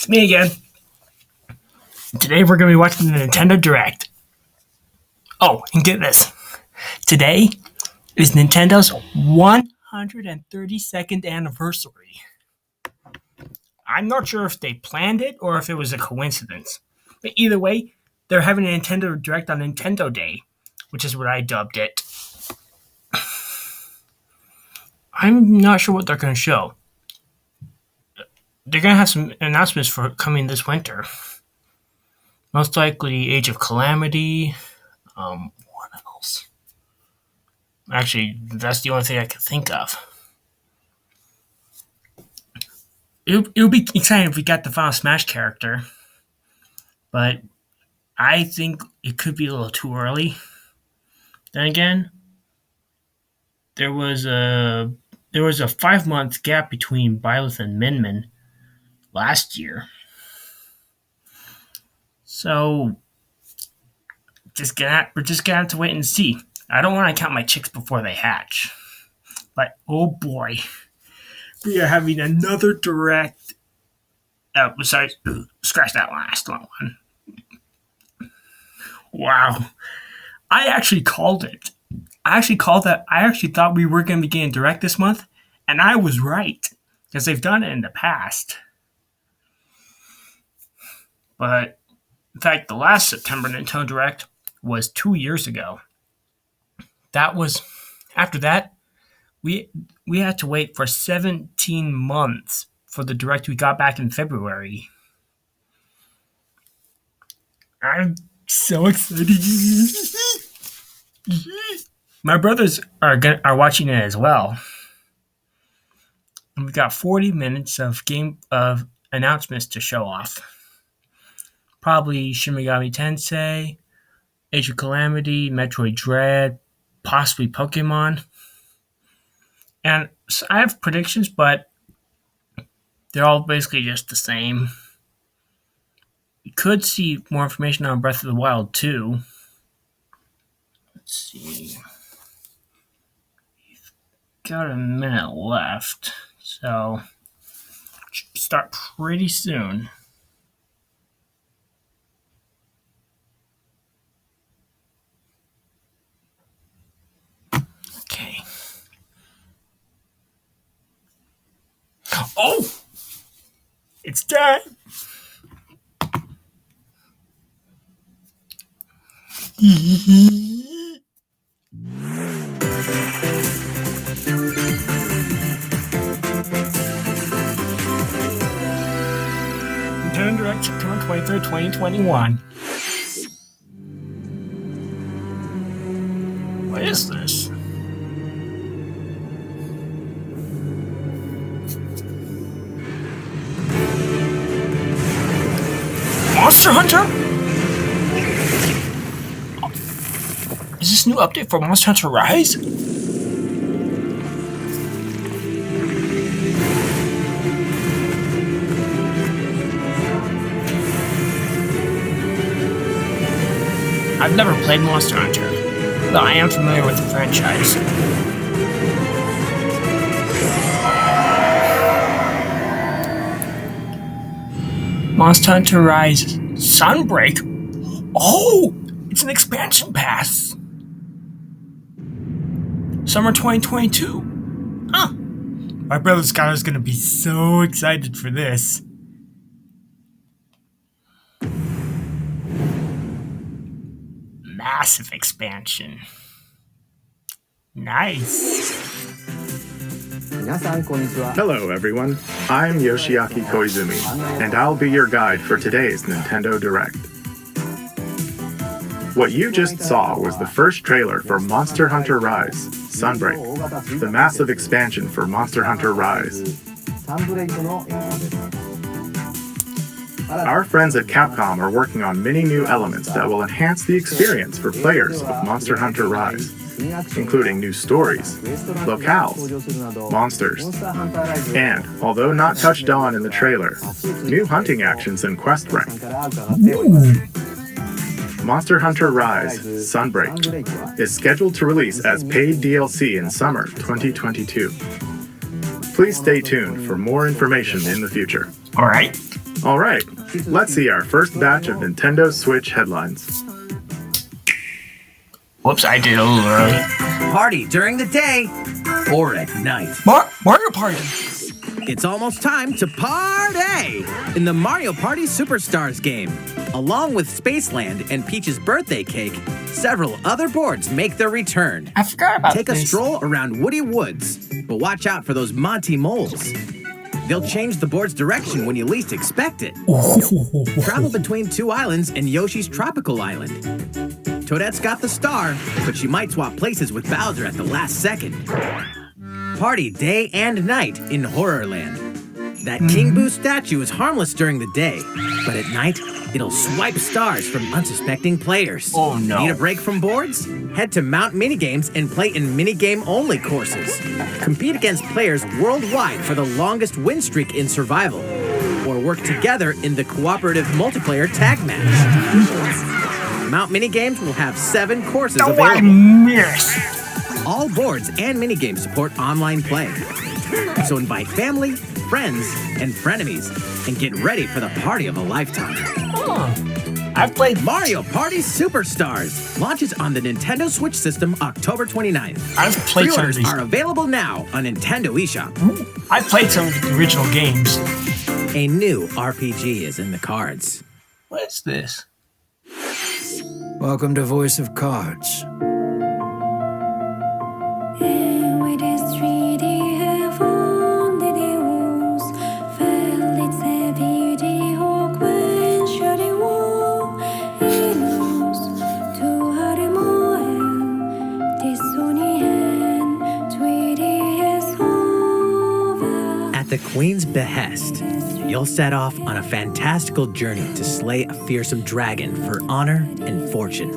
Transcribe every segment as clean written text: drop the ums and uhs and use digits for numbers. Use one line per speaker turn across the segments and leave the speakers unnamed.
It's me again. Today we're going to be watching the Nintendo Direct. Oh, and get this. Today is Nintendo's 132nd anniversary. I'm not sure if they planned it or if it was a coincidence. But either way, they're having a Nintendo Direct on Nintendo Day, which is what I dubbed it. I'm not sure what they're going to show. They're going to have some announcements for coming this winter. Most likely Age of Calamity. What else? Actually, that's the only thing I can think of. It would be exciting if we got the Final Smash character. But I think it could be a little too early. Then again, there was a 5-month gap between Byleth and Min last year. So we're just gonna have to wait and see. I don't want to count my chicks before they hatch. But oh boy, we are having another direct. Besides, scratch that last one. Wow, I actually called it. I actually thought we were going to be getting direct this month, and I was right because they've done it in the past. But in fact, the last September Nintendo Direct was 2 years ago. After that, we had to wait for 17 months for the Direct we got back in February. I'm so excited. My brothers are watching it as well. And we've got 40 minutes of announcements to show off. Probably Shin Megami Tensei, Age of Calamity, Metroid Dread, possibly Pokemon. And so I have predictions, but they're all basically just the same. We could see more information on Breath of the Wild 2. Let's see. We've got a minute left, so it should start pretty soon. Okay. Oh! It's time! Nintendo Direct September 23rd, 2021. What is this? Monster Hunter? Is this a new update for Monster Hunter Rise? I've never played Monster Hunter, but I am familiar with the franchise. Monster Hunter Rise Sunbreak? Oh! It's an expansion pass! Summer 2022. Huh. My brother Scott is going to be so excited for this. Massive expansion. Nice.
Hello everyone, I'm Yoshiaki Koizumi, and I'll be your guide for today's Nintendo Direct. What you just saw was the first trailer for Monster Hunter Rise, Sunbreak, the massive expansion for Monster Hunter Rise. Our friends at Capcom are working on many new elements that will enhance the experience for players of Monster Hunter Rise, including new stories, locales, monsters, and, although not touched on in the trailer, new hunting actions and quest rank. Monster Hunter Rise Sunbreak is scheduled to release as paid DLC in summer 2022. Please stay tuned for more information in the future.
Alright.
All right, let's see our first batch of Nintendo Switch headlines.
Whoops, I did a little early.
Party during the day or at night.
Mario Party.
It's almost time to party in the Mario Party Superstars game. Along with Spaceland and Peach's birthday cake, several other boards make their return.
I forgot about
Take
this.
a stroll around Woody Woods, but watch out for those Monty moles. They'll change the board's direction when you least expect it. Travel between 2 islands and Yoshi's Tropical Island. Toadette's got the star, but she might swap places with Bowser at the last second. Party day and night in Horrorland. That King Boo statue is harmless during the day, but at night, it'll swipe stars from unsuspecting players.
Oh no.
Need a break from boards? Head to Mount Minigames and play in minigame-only courses. Compete against players worldwide for the longest win streak in survival, or work together in the cooperative multiplayer tag match. Mount Minigames will have 7 courses
I
available.
miss.
All boards and minigames support online play. So invite family, friends, and frenemies, and get ready for the party of a lifetime.
I've played
Mario Party Superstars launches on the Nintendo Switch system October 29th.
I've played some of
Pre-orders
these.
are available now on Nintendo eShop.
I've played some of the original games.
A new RPG is in the cards.
What's this?
Welcome to Voice of Cards.
At the Queen's behest, you'll set off on a fantastical journey to slay a fearsome dragon for honor and fortune.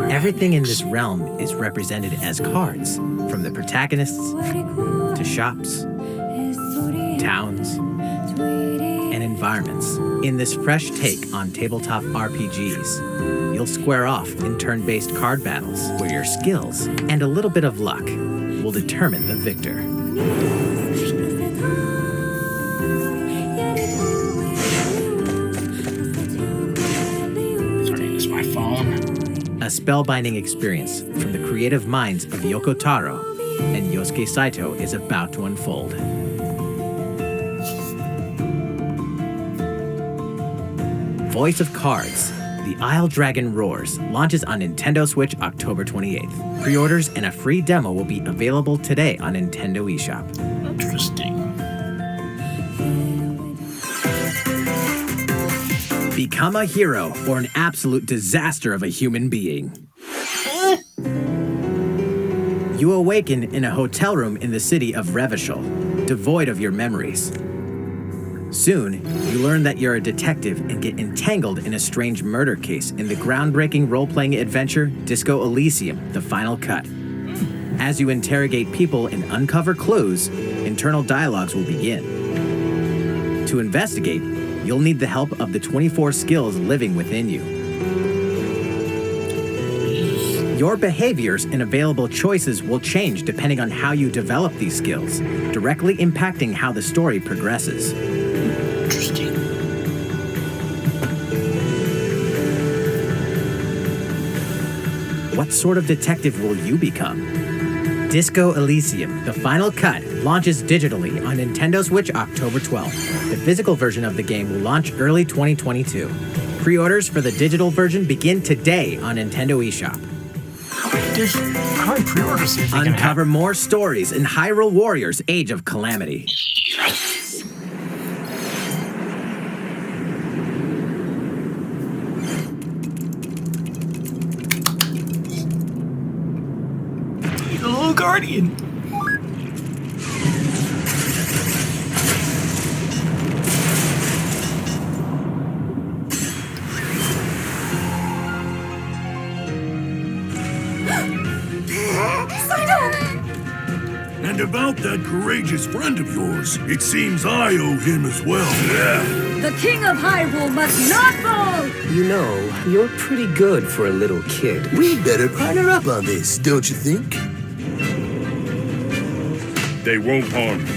Everything in this realm is represented as cards, from the protagonists to shops, towns, and environments. In this fresh take on tabletop RPGs, you'll square off in turn-based card battles where your skills and a little bit of luck will determine the victor.
Sorry, it's my phone.
A spellbinding experience from the creative minds of Yoko Taro and Yosuke Saito is about to unfold. Voice of Cards, The Isle Dragon Roars, launches on Nintendo Switch October 28th. Pre-orders and a free demo will be available today on Nintendo eShop.
Interesting.
Become a hero or an absolute disaster of a human being. You awaken in a hotel room in the city of Revachol, devoid of your memories. Soon, you learn that you're a detective and get entangled in a strange murder case in the groundbreaking role-playing adventure Disco Elysium: The Final Cut. As you interrogate people and uncover clues, internal dialogues will begin. To investigate, you'll need the help of the 24 skills living within you. Your behaviors and available choices will change depending on how you develop these skills, directly impacting how the story progresses.
Interesting.
What sort of detective will you become? Disco Elysium: The Final Cut launches digitally on Nintendo Switch October 12th. The physical version of the game will launch early 2022. Pre-orders for the digital version begin today on Nintendo eShop.
How many pre-orders is it gonna have?
Uncover more stories in Hyrule Warriors: Age of Calamity.
The little guardian.
And about that courageous friend of yours, it seems I owe him as well.
The King of Hyrule must not fall!
You know, you're pretty good for a little kid.
We better partner up on this, don't you think?
They won't harm you.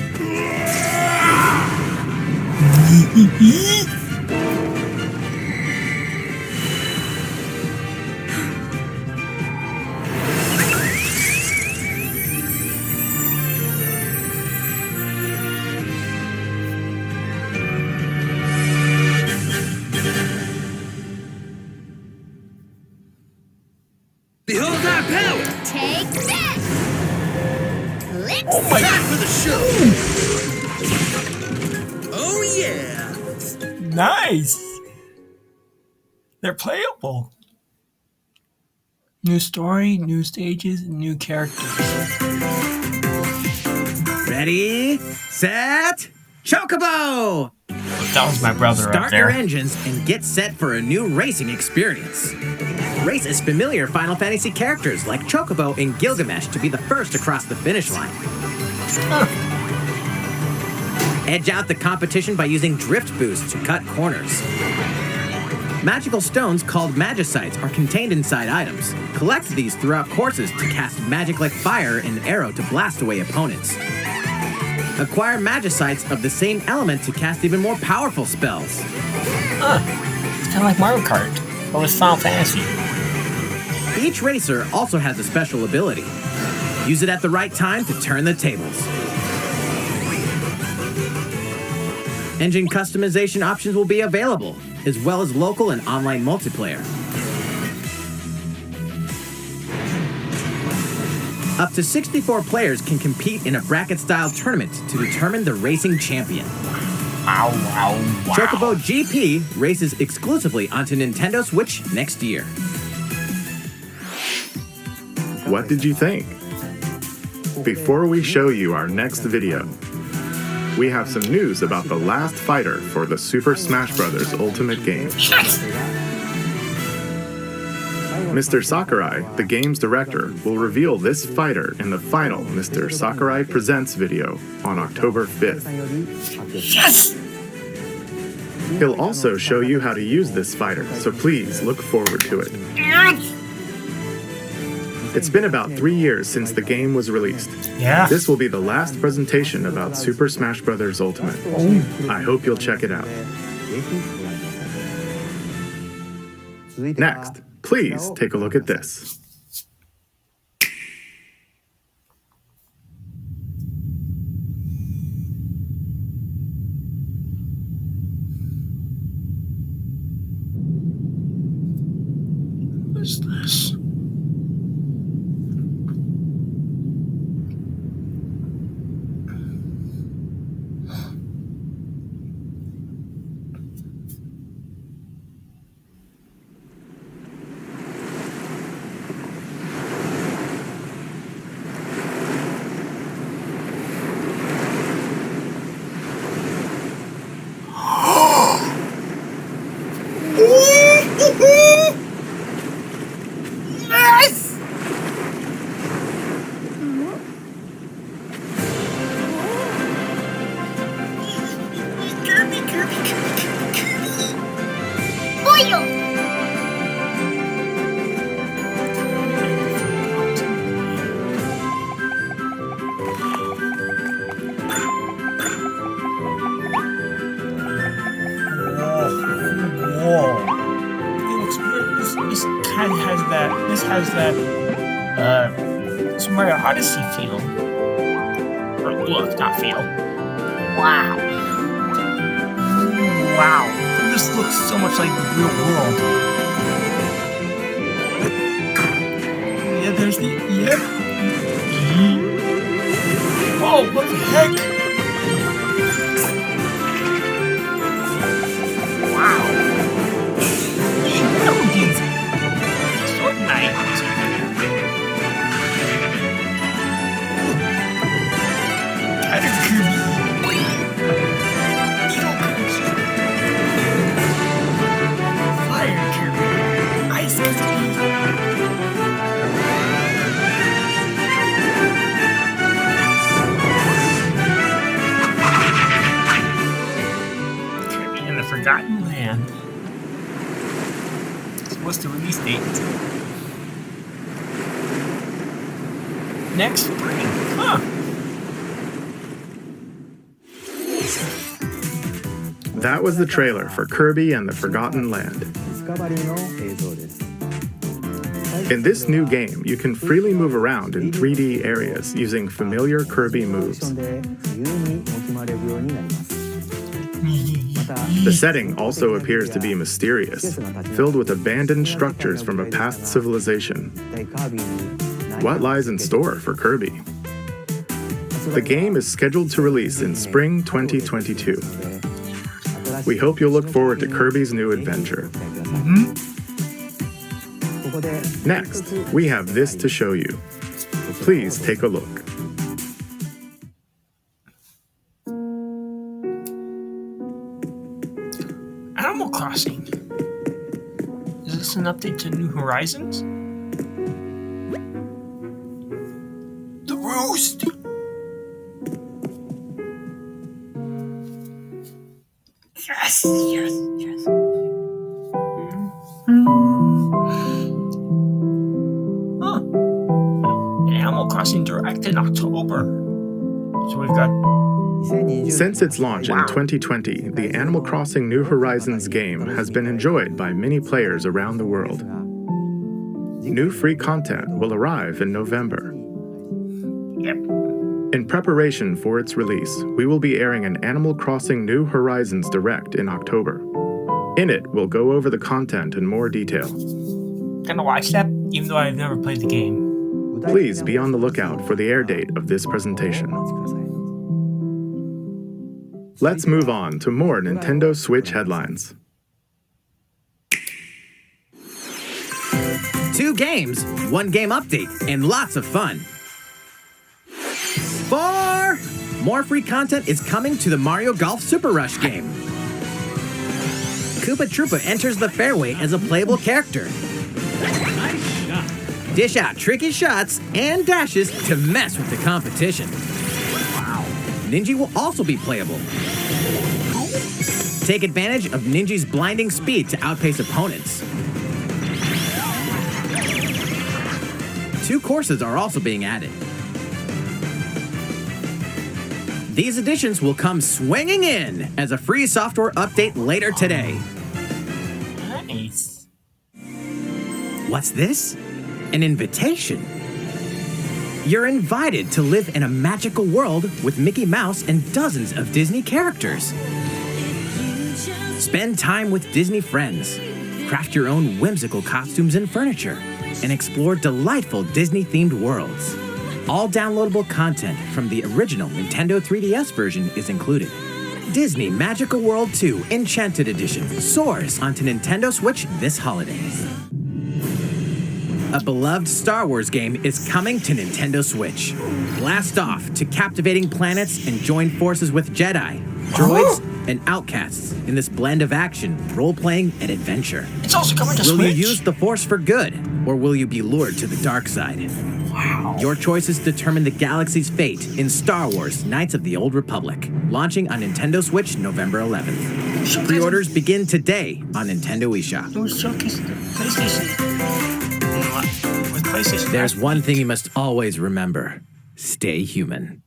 Let's
my
Time for the show. Oh yeah.
Nice! They're playable. New story, new stages, new characters.
Ready, set, Chocobo!
That was my brother up
Start your
there.
engines and get set for a new racing experience. Race as familiar Final Fantasy characters like Chocobo and Gilgamesh to be the first across the finish line. Edge out the competition by using drift boosts to cut corners. Magical stones called Magicites are contained inside items. Collect these throughout courses to cast magic like fire and arrow to blast away opponents. Acquire Magicites of the same element to cast even more powerful spells.
It's kind of like Mario Kart, but with Final Fantasy.
Each racer also has a special ability. Use it at the right time to turn the tables. Engine customization options will be available, as well as local and online multiplayer. Up to 64 players can compete in a bracket-style tournament to determine the racing champion.
Wow, wow, wow.
Chocobo GP races exclusively onto Nintendo Switch next year.
What did you think? Before we show you our next video, we have some news about the last fighter for the Super Smash Bros. Ultimate game. Mr. Sakurai, the game's director, will reveal this fighter in the final Mr. Sakurai Presents video on October 5th.
Yes!
He'll also show you how to use this fighter, so please look forward to it. It's been about 3 years since the game was released.
Yeah.
This will be the last presentation about Super Smash Bros. Ultimate. I hope you'll check it out. Next, please take a look at this.
What is this? Yes! Kirby, Kirby, Kirby, Kirby. Boyo! Whoa. It looks weird. This kind of has that. This has that. Super Mario Odyssey feel. Or look, not feel. Wow. Wow. This looks so much like the real world. Yeah, there's the. Yep. Whoa, what the heck? Wow. Elegant. So nice. Kind of Kirby. Evil Kirby. Fire Kirby. Ice Kirby. Kirby and the Forgotten Land. What's the release date? Next spring. Huh.
That was the trailer for Kirby and the Forgotten Land. In this new game, you can freely move around in 3D areas using familiar Kirby moves. The setting also appears to be mysterious, filled with abandoned structures from a past civilization. what lies in store for Kirby. The game is scheduled to release in spring 2022. We hope you'll look forward to Kirby's new adventure. Next, we have this to show you. Please take a look.
Animal Crossing. Is this an update to New Horizons? The Roost! Yes, yes, yes. Huh. Animal Crossing Direct in October. So we've got...
Since its launch in 2020, the Animal Crossing New Horizons game has been enjoyed by many players around the world. New free content will arrive in November.
Yep.
In preparation for its release, we will be airing an Animal Crossing New Horizons Direct in October. In it, we'll go over the content in more detail.
Gonna watch that, even though I've never played the game.
Please be on the lookout for the air date of this presentation. Let's move on to more Nintendo Switch headlines.
2 games, 1 game update, and lots of fun. 4! More free content is coming to the Mario Golf Super Rush game. Koopa Troopa enters the fairway as a playable character. Dish out tricky shots and dashes to mess with the competition. Ninja will also be playable. Take advantage of Ninja's blinding speed to outpace opponents. 2 courses are also being added. These additions will come swinging in as a free software update later today.
Nice.
What's this? An invitation. You're invited to live in a magical world with Mickey Mouse and dozens of Disney characters. Spend time with Disney friends, craft your own whimsical costumes and furniture, and explore delightful Disney-themed worlds. All downloadable content from the original Nintendo 3DS version is included. Disney Magical World 2 Enchanted Edition soars onto Nintendo Switch this holiday. A beloved Star Wars game is coming to Nintendo Switch. Blast off to captivating planets and join forces with Jedi, droids, and outcasts in this blend of action, role-playing, and adventure.
It's also coming to Switch.
Will you use the Force for good, or will you be lured to the dark side?
Wow.
Your choices determine the galaxy's fate in Star Wars Knights of the Old Republic, launching on Nintendo Switch November 11th. Pre-orders begin today on Nintendo eShop.
It was showcased PlayStation. With PlayStation.
There's one thing you must always remember. Stay human.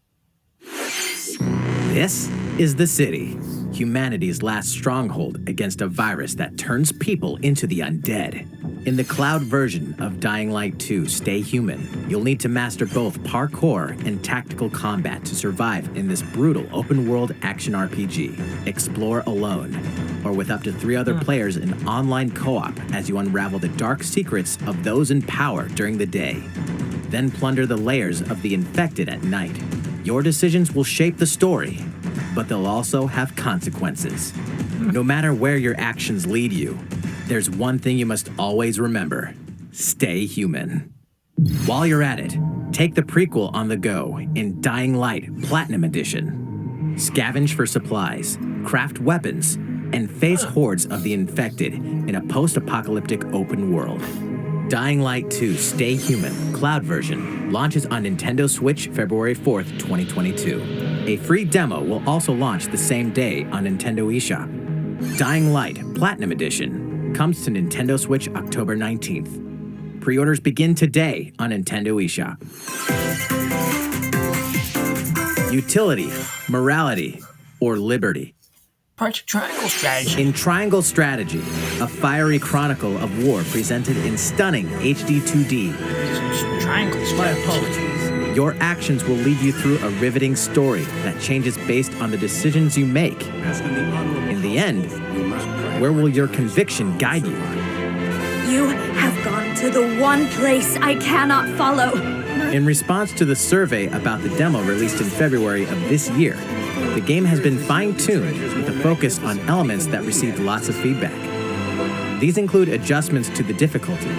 This is the city, humanity's last stronghold against a virus that turns people into the undead. In the cloud version of Dying Light 2 Stay Human, you'll need to master both parkour and tactical combat to survive in this brutal open-world action RPG. Explore alone, or with up to 3 other players in online co-op as you unravel the dark secrets of those in power during the day. Then plunder the layers of the infected at night. Your decisions will shape the story, but they'll also have consequences. No matter where your actions lead you, there's one thing you must always remember. Stay human. While you're at it, take the prequel on the go in Dying Light Platinum Edition. Scavenge for supplies, craft weapons, and face hordes of the infected in a post-apocalyptic open world. Dying Light 2 Stay Human Cloud version launches on Nintendo Switch February 4th, 2022. A free demo will also launch the same day on Nintendo eShop. Dying Light Platinum Edition comes to Nintendo Switch October 19th. Pre-orders begin today on Nintendo eShop. Utility, morality, or liberty.
Project Triangle Strategy.
In Triangle Strategy, a fiery chronicle of war presented in stunning HD 2D.
Triangle Strategy.
My apologies. Your actions will lead you through a riveting story that changes based on the decisions you make. In the end, where will your conviction guide you?
You have gone to the one place I cannot follow.
In response to the survey about the demo released in February of this year, the game has been fine-tuned with a focus on elements that received lots of feedback. These include adjustments to the difficulty,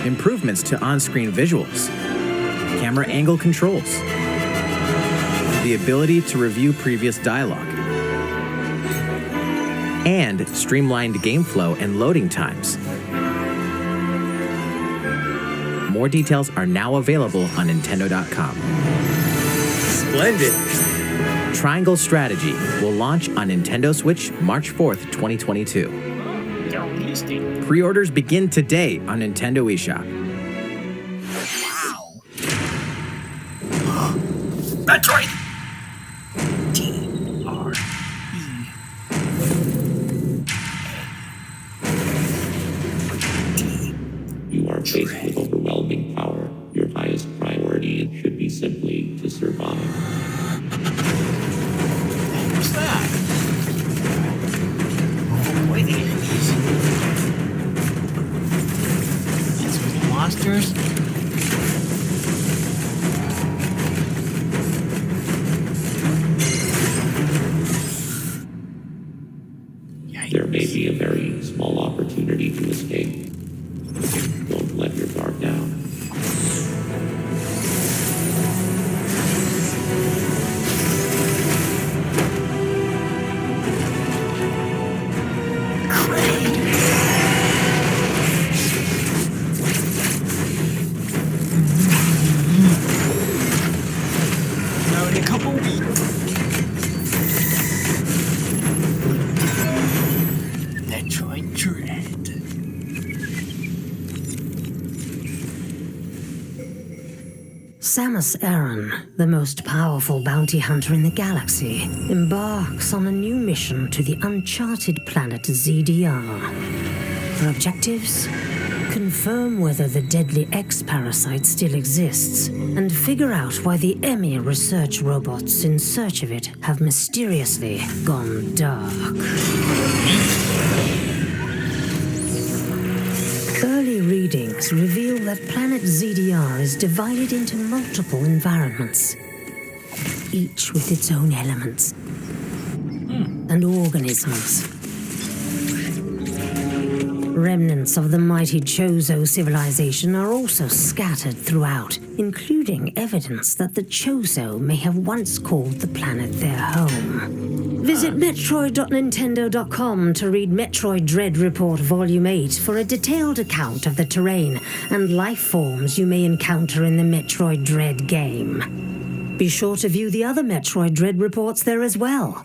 improvements to on-screen visuals, camera angle controls, the ability to review previous dialogue, and streamlined game flow and loading times. More details are now available on Nintendo.com.
Splendid.
Triangle Strategy will launch on Nintendo Switch March 4th, 2022. Pre-orders begin today on Nintendo eShop.
Wow. Metroid! D-R-E.
You are faced with overwhelming power. Your highest priority should be simply to survive.
What's that? Oh boy, the enemies. It's with monsters.
There may be a very small opportunity to escape. Don't let your guard down.
Now in a couple weeks. Metroid Dread.
Samus Aran, the most powerful bounty hunter in the galaxy, embarks on a new mission to the uncharted planet ZDR. Her objectives? Confirm whether the deadly X-parasite still exists, and figure out why the Emmy research robots in search of it have mysteriously gone dark. Early readings reveal that planet ZDR is divided into multiple environments, each with its own elements and organisms. Remnants of the mighty Chozo civilization are also scattered throughout, including evidence that the Chozo may have once called the planet their home. Visit Metroid.Nintendo.com to read Metroid Dread Report Volume 8 for a detailed account of the terrain and life forms you may encounter in the Metroid Dread game. Be sure to view the other Metroid Dread reports there as well.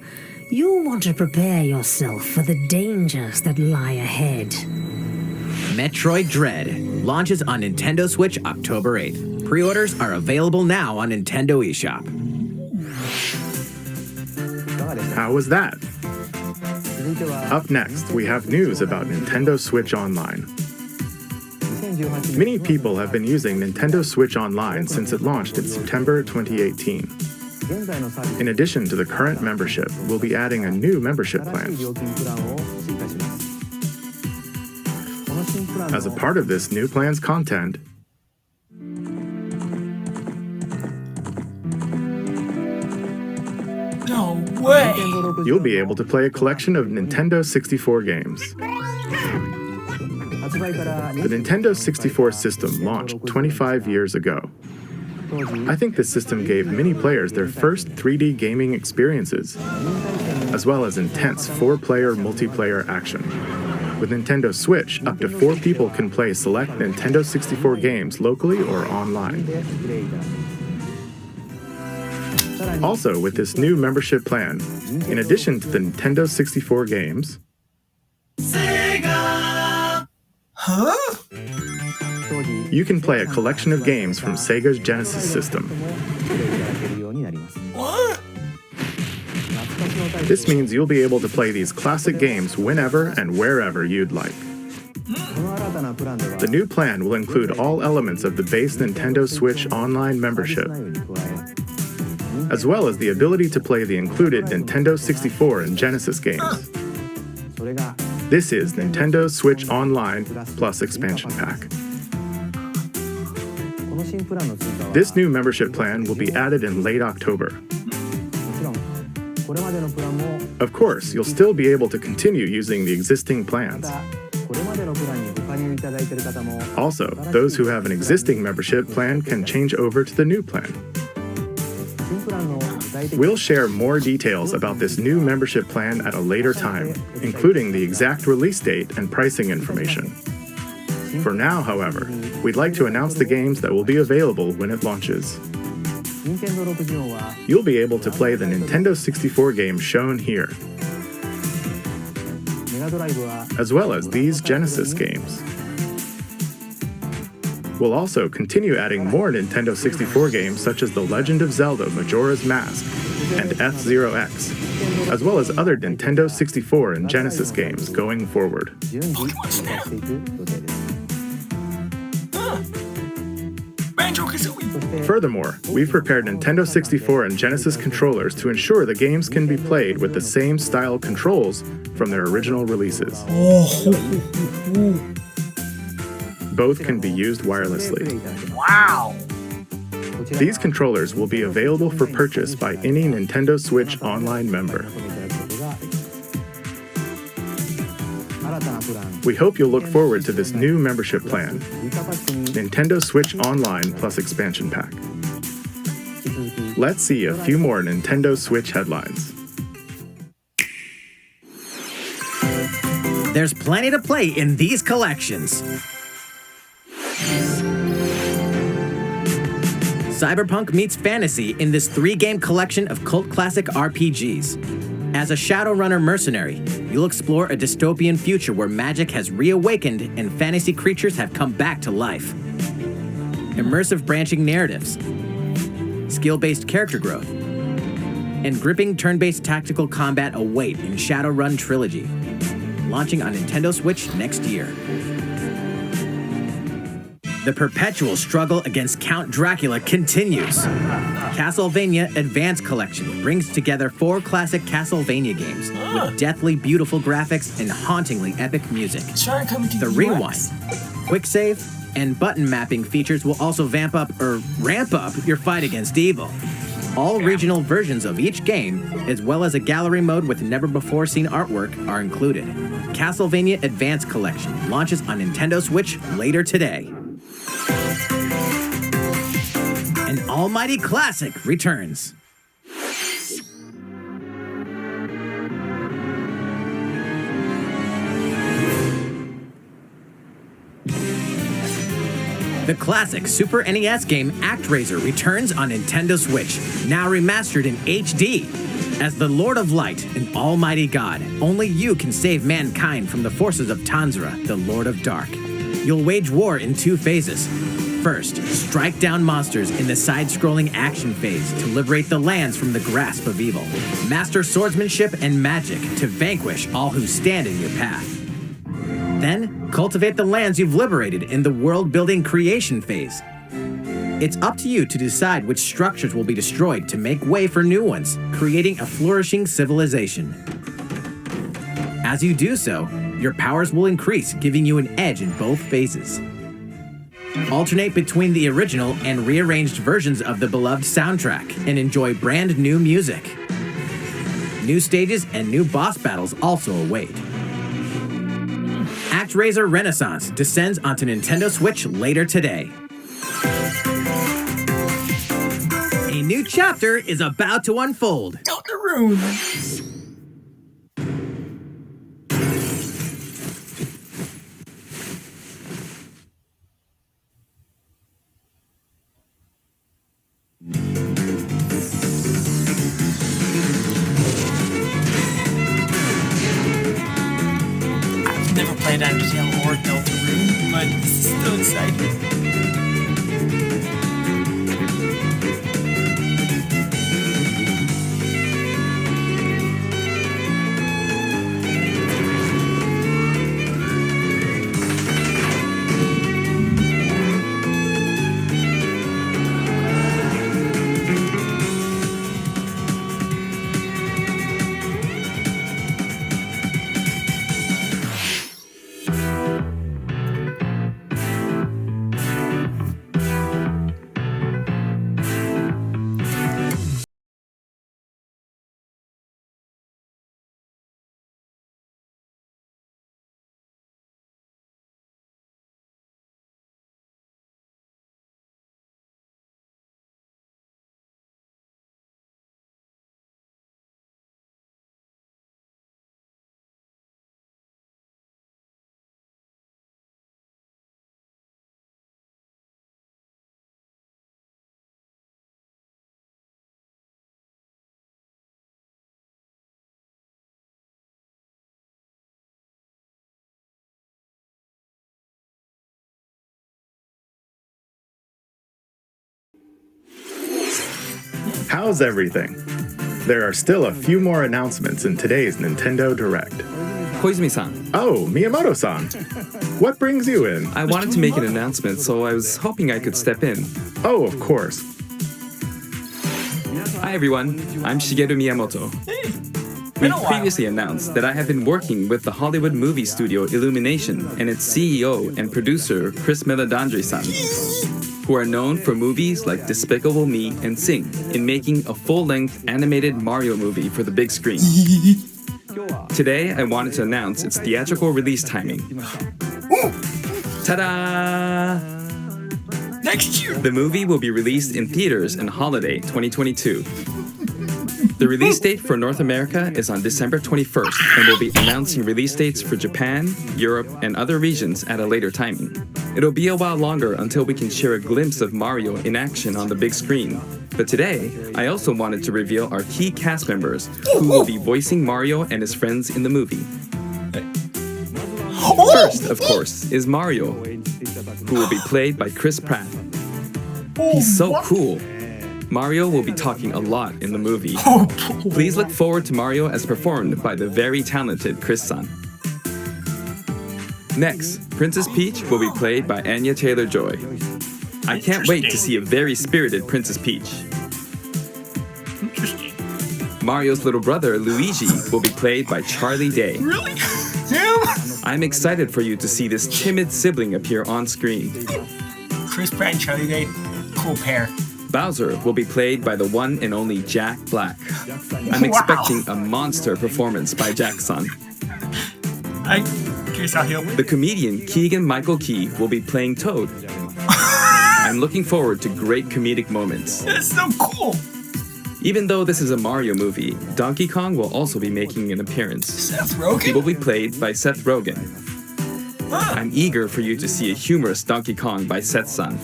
You'll want to prepare yourself for the dangers that lie ahead.
Metroid Dread launches on Nintendo Switch October 8th. Pre-orders are available now on Nintendo eShop.
How was that? Up next, we have news about Nintendo Switch Online. Many people have been using Nintendo Switch Online since it launched in September 2018. In addition to the current membership, we'll be adding a new membership plan. As a part of this new plan's content,
No way!
you'll be able to play a collection of Nintendo 64 games. The Nintendo 64 system launched 25 years ago. I think this system gave many players their first 3D gaming experiences, as well as intense 4-player multiplayer action. With Nintendo Switch, up to 4 people can play select Nintendo 64 games locally or online. Also, with this new membership plan, in addition to the Nintendo 64 games,
Huh?
you can play a collection of games from Sega's Genesis system.
What?
This means you'll be able to play these classic games whenever and wherever you'd like. The new plan will include all elements of the base Nintendo Switch Online membership, as well as the ability to play the included Nintendo 64 and Genesis games. This is Nintendo Switch Online plus expansion pack. This new membership plan will be added in late October. Of course, you'll still be able to continue using the existing plans. Also, those who have an existing membership plan can change over to the new plan. We'll share more details about this new membership plan at a later time, including the exact release date and pricing information. For now, however, we'd like to announce the games that will be available when it launches. You'll be able to play the Nintendo 64 games shown here, as well as these Genesis games. We'll also continue adding more Nintendo 64 games such as The Legend of Zelda Majora's Mask and F-Zero X, as well as other Nintendo 64 and Genesis games going forward. Furthermore, we've prepared Nintendo 64 and Genesis controllers to ensure the games can be played with the same style controls from their original releases. Both can be used wirelessly.
Wow!
These controllers will be available for purchase by any Nintendo Switch Online member. We hope you'll look forward to this new membership plan, Nintendo Switch Online Plus Expansion Pack. Let's see a few more Nintendo Switch headlines.
There's plenty to play in these collections. Cyberpunk meets fantasy in this 3-game collection of cult classic RPGs. As a Shadowrunner mercenary, you'll explore a dystopian future where magic has reawakened and fantasy creatures have come back to life. Immersive branching narratives, skill-based character growth, and gripping turn-based tactical combat await in Shadowrun Trilogy, launching on Nintendo Switch next year. The perpetual struggle against Count Dracula continues. Castlevania Advance Collection brings together 4 classic Castlevania games with deathly beautiful graphics and hauntingly epic music. The rewind, quick save, and button mapping features will also ramp up your fight against evil. All regional versions of each game, as well as a gallery mode with never-before-seen artwork, are included. Castlevania Advance Collection launches on Nintendo Switch later today. An almighty classic returns. The classic Super NES game ActRaiser returns on Nintendo Switch, now remastered in HD. As the Lord of Light and Almighty God, only you can save mankind from the forces of Tanzra, the Lord of Dark. You'll wage war in 2 phases. First, strike down monsters in the side-scrolling action phase to liberate the lands from the grasp of evil. Master swordsmanship and magic to vanquish all who stand in your path. Then, cultivate the lands you've liberated in the world-building creation phase. It's up to you to decide which structures will be destroyed to make way for new ones, creating a flourishing civilization. As you do so, your powers will increase, giving you an edge in both phases. Alternate between the original and rearranged versions of the beloved soundtrack and enjoy brand new music. New stages and new boss battles also await. ActRaiser Renaissance descends onto Nintendo Switch later today. A new chapter is about to unfold.
Deltarune! I've never played Undertale or Deltarune, but this is still exciting.
How's everything? There are still a few more announcements in today's Nintendo Direct.
Koizumi-san,
Oh, Miyamoto-san. What brings you in?
I wanted to make an announcement, so I was hoping I could step in.
Oh, of course.
Hi everyone, I'm Shigeru Miyamoto. We previously announced that I have been working with the Hollywood movie studio Illumination and its CEO and producer Chris Meledandri-san, who are known for movies like Despicable Me and Sing, in making a full-length animated Mario movie for the big screen. Today, I wanted to announce its theatrical release timing. Ta-da!
Next year!
The movie will be released in theaters in holiday 2022. The release date for North America is on December 21st, and we'll be announcing release dates for Japan, Europe, and other regions at a later timing. It'll be a while longer until we can share a glimpse of Mario in action on the big screen. But today, I also wanted to reveal our key cast members who will be voicing Mario and his friends in the movie. First, of course, is Mario, who will be played by Chris Pratt. He's so cool. Mario will be talking a lot in the movie. Please look forward to Mario as performed by the very talented Chris-san. Next, Princess Peach will be played by Anya Taylor-Joy. I can't wait to see a very spirited Princess Peach.
Interesting.
Mario's little brother, Luigi, will be played by Charlie Day.
Really? Him?
I'm excited for you to see this timid sibling appear on screen.
Chris Pratt and Charlie Day, cool pair.
Bowser will be played by the one and only Jack Black. I'm expecting a monster performance by Jack-san.
I guess I'll help.
The comedian Keegan-Michael Key will be playing Toad. I'm looking forward to great comedic moments.
That's so cool.
Even though this is a Mario movie, Donkey Kong will also be making an appearance.
Seth
He
Rogen?
will be played by Seth Rogen. I'm eager for you to see a humorous Donkey Kong by Seth-san.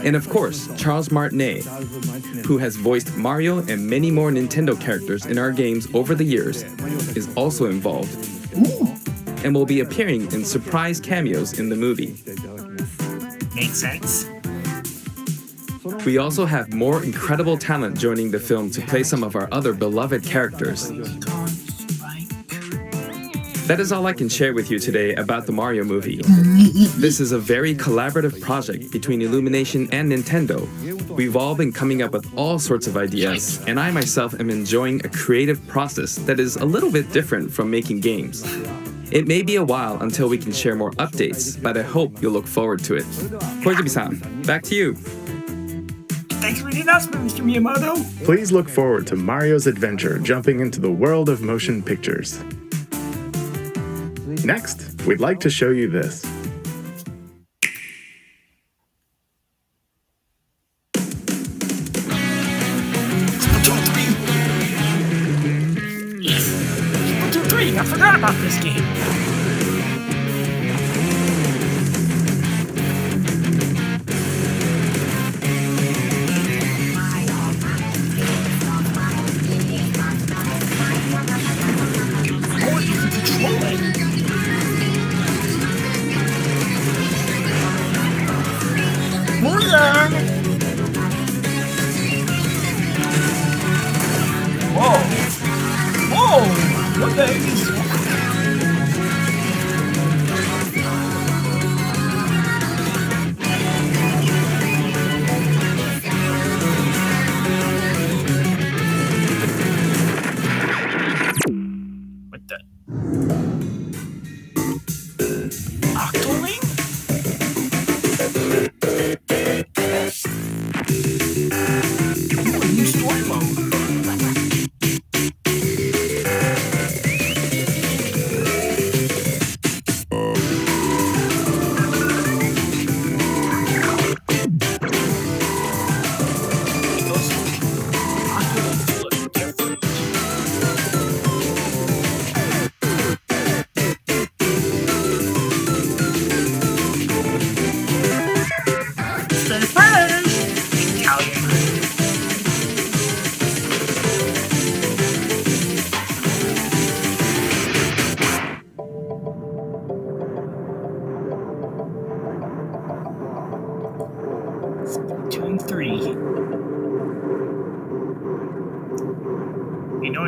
And of course, Charles Martinet, who has voiced Mario and many more Nintendo characters in our games over the years, is also involved and will be appearing in surprise cameos in the movie.
Makes sense.
We also have more incredible talent joining the film to play some of our other beloved characters. That is all I can share with you today about the Mario movie. This is a very collaborative project between Illumination and Nintendo. We've all been coming up with all sorts of ideas, and I myself am enjoying a creative process that is a little bit different from making games. It may be a while until we can share more updates, but I hope you'll look forward to it. Koizumi-san, back to you.
Thanks for the announcement, Mr. Miyamoto.
Please look forward to Mario's adventure jumping into the world of motion pictures. Next, we'd like to show you this.
Splatoon 3! Yes! Splatoon 3! I forgot about this game. Whoa! Whoa! What the heck is this? What the? Octoling? New story mode.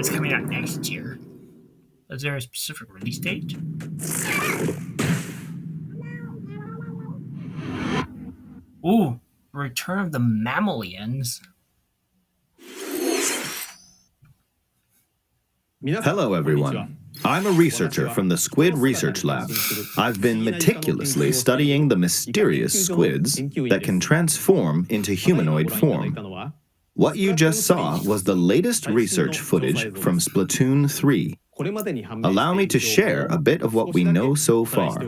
it's coming out next year. Is there a specific release date? Ooh, Return of the Mammalians.
Hello, everyone. I'm a researcher from the Squid Research Lab. I've been meticulously studying the mysterious squids that can transform into humanoid form. What you just saw was the latest research footage from Splatoon 3. Allow me to share a bit of what we know so far.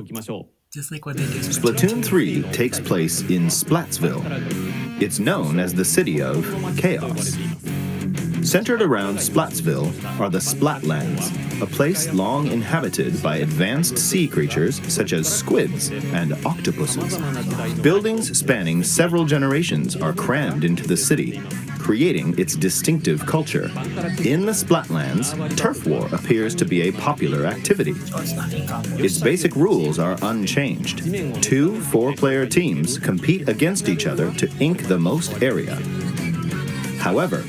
Just like what they do.
Splatoon 3 takes place in Splatsville. It's known as the City of Chaos. Centered around Splatsville are the Splatlands, a place long inhabited by advanced sea creatures such as squids and octopuses. Buildings spanning several generations are crammed into the city, creating its distinctive culture. In the Splatlands, turf war appears to be a popular activity. Its basic rules are unchanged. 2 4-player teams compete against each other to ink the most area. However,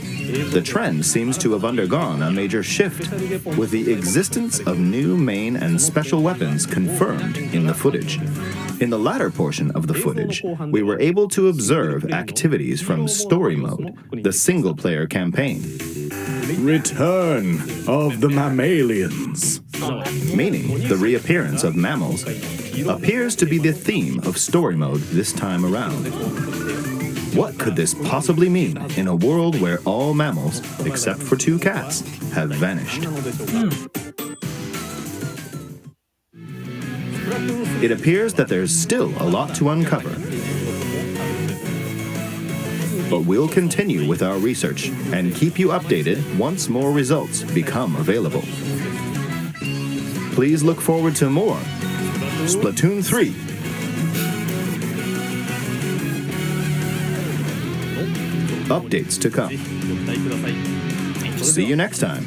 the trend seems to have undergone a major shift, with the existence of new main and special weapons confirmed in the footage. In the latter portion of the footage, we were able to observe activities from Story Mode, the single-player campaign.
Return of the Mammalians.
Meaning the reappearance of mammals appears to be the theme of Story Mode this time around. What could this possibly mean in a world where all mammals, except for 2 cats, have vanished? It appears that there's still a lot to uncover. But we'll continue with our research and keep you updated once more results become available. Please look forward to more Splatoon 3. Updates to come. See you next time.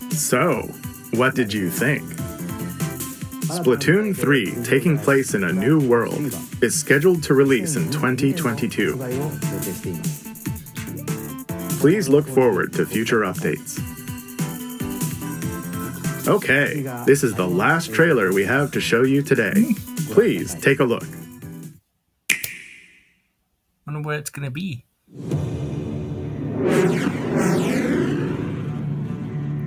So, what did you think? Splatoon 3, taking place in a new world, is scheduled to release in 2022. Please look forward to future updates. Okay, this is the last trailer we have to show you today. Please take a look.
Wonder what it's gonna be.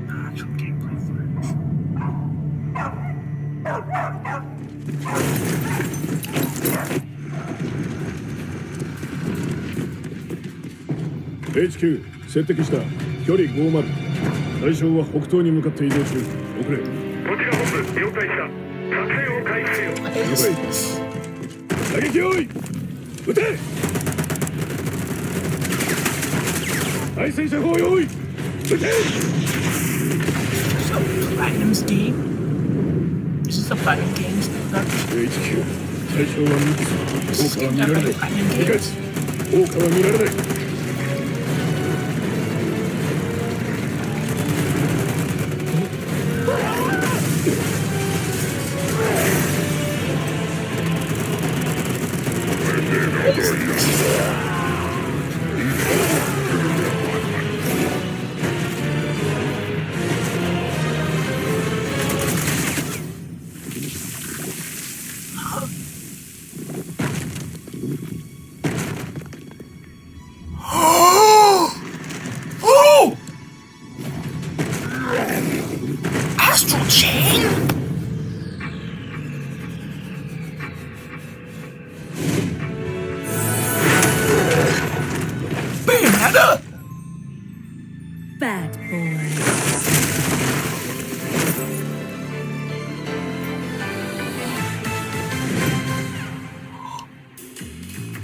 Actual gameplay footage.
HQ 接敵した距離50対象は北東に向かって移動中遅れこちら本部了解した作戦を開始せよ了解打撃用意撃て対戦車砲用意撃て
Platinum's game? This is a Platinum Games production.
HQ 対象は3つ効果は見られない理解効果は見られない
Bayonetta!
Bad boy.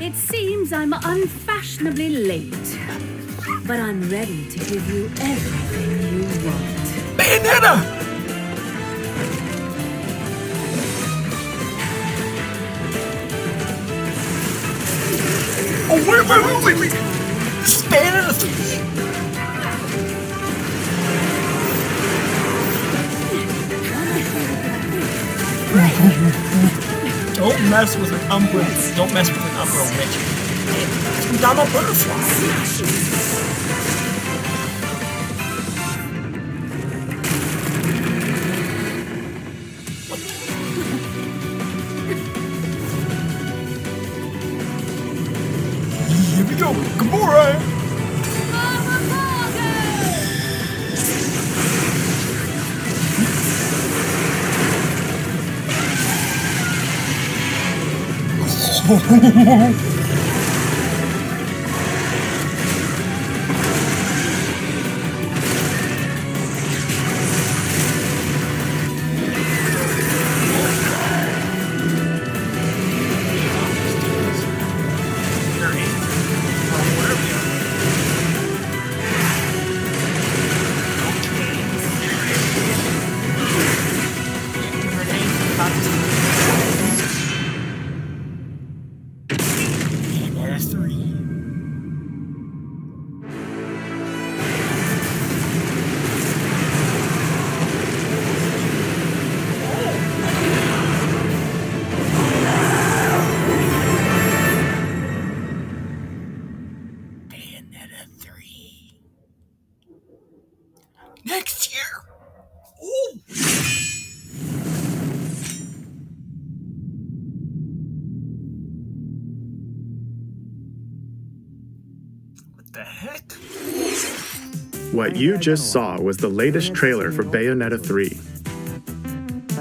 It seems I'm unfashionably late, but I'm ready to give you everything you want.
Bayonetta! Oh, wait. Span in a 3D. Don't mess with an Umbra. Don't mess with an Umbra witch. I'm a butterfly. Here we go, Gamora! Bayonetta 3. Next year. Ooh. What the heck?
What you just saw was the latest trailer for Bayonetta 3.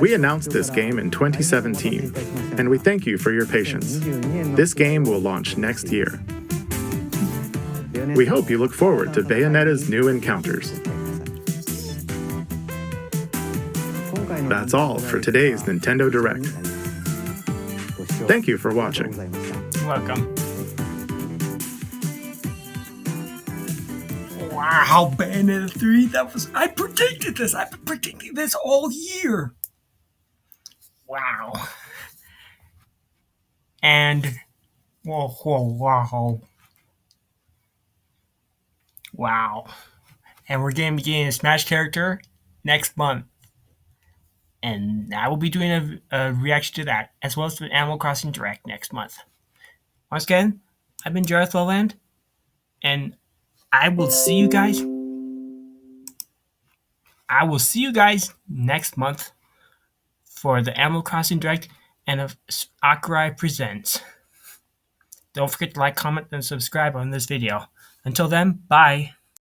We announced this game in 2017, and we thank you for your patience. This game will launch next year. We hope you look forward to Bayonetta's new encounters. That's all for today's Nintendo Direct. Thank you for watching.
You're welcome. Wow, Bayonetta 3, I predicted this. I've been predicting this all year. Wow. And, wow. And we're going to be getting a Smash character next month. And I will be doing a reaction to that, as well as the Animal Crossing Direct next month. Once again, I've been Jareth Lowland, and I will see you guys next month for the Animal Crossing Direct and of Akurai Presents. Don't forget to like, comment, and subscribe on this video. Until then, bye.